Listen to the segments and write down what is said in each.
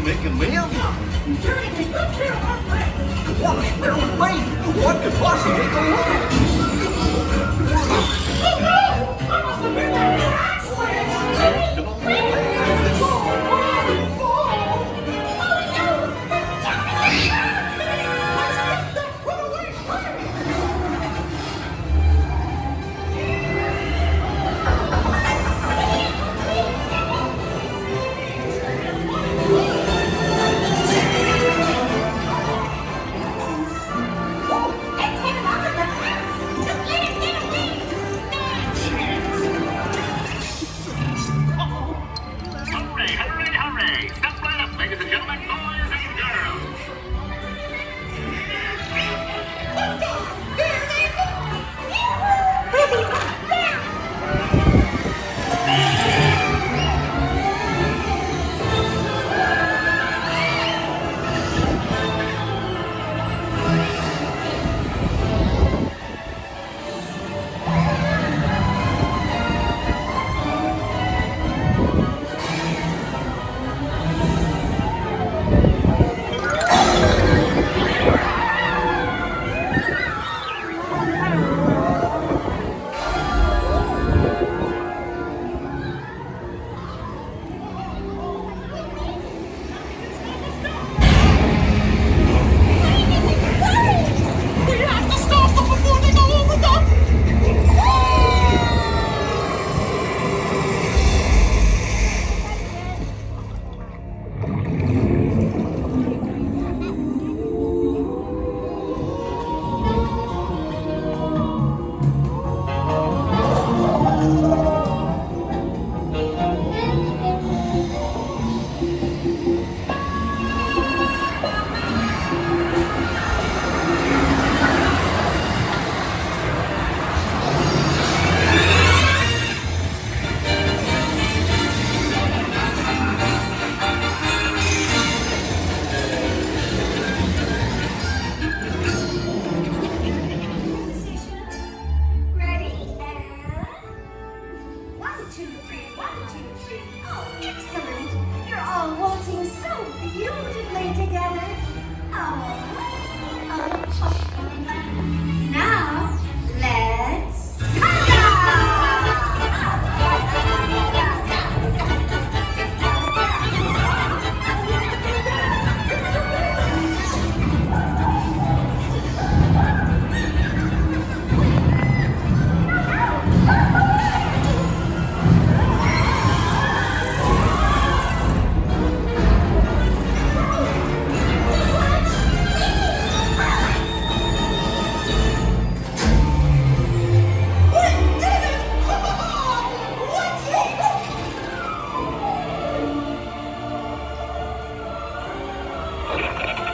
you making, ma'am? Taking good care of our friend. What's wrong with me? What could possibly go wrong? Oh no! I must have been in an accident. Come on, let's go. Hurry, hurry, hurry! Step right up, ladies and gentlemen, boys and girls! We have to stop them before they go over the... Ready? And 1, 2, 3, 1, 2, 3. Oh, excellent! You're all waltzing so beautifully together. Now, let's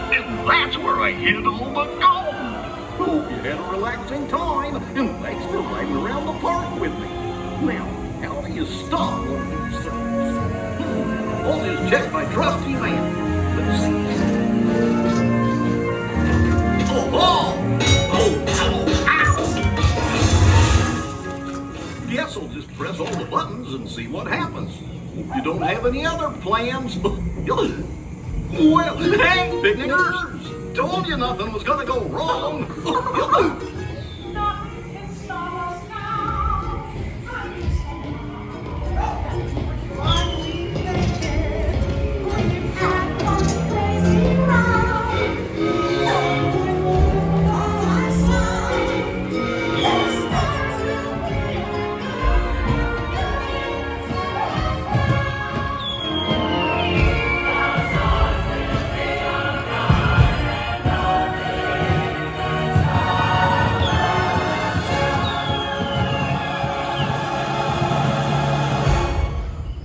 And that's where I hid all the gold! Hope you had a relaxing time, and thanks for riding around the park with me. Now, how do you stop all these things? I'll just check my trusty man. Let's see. Oh, ow! Guess I'll just press all the buttons and see what happens. Hope you don't have any other plans. Well, hey, fingers! Told you nothing was gonna go wrong.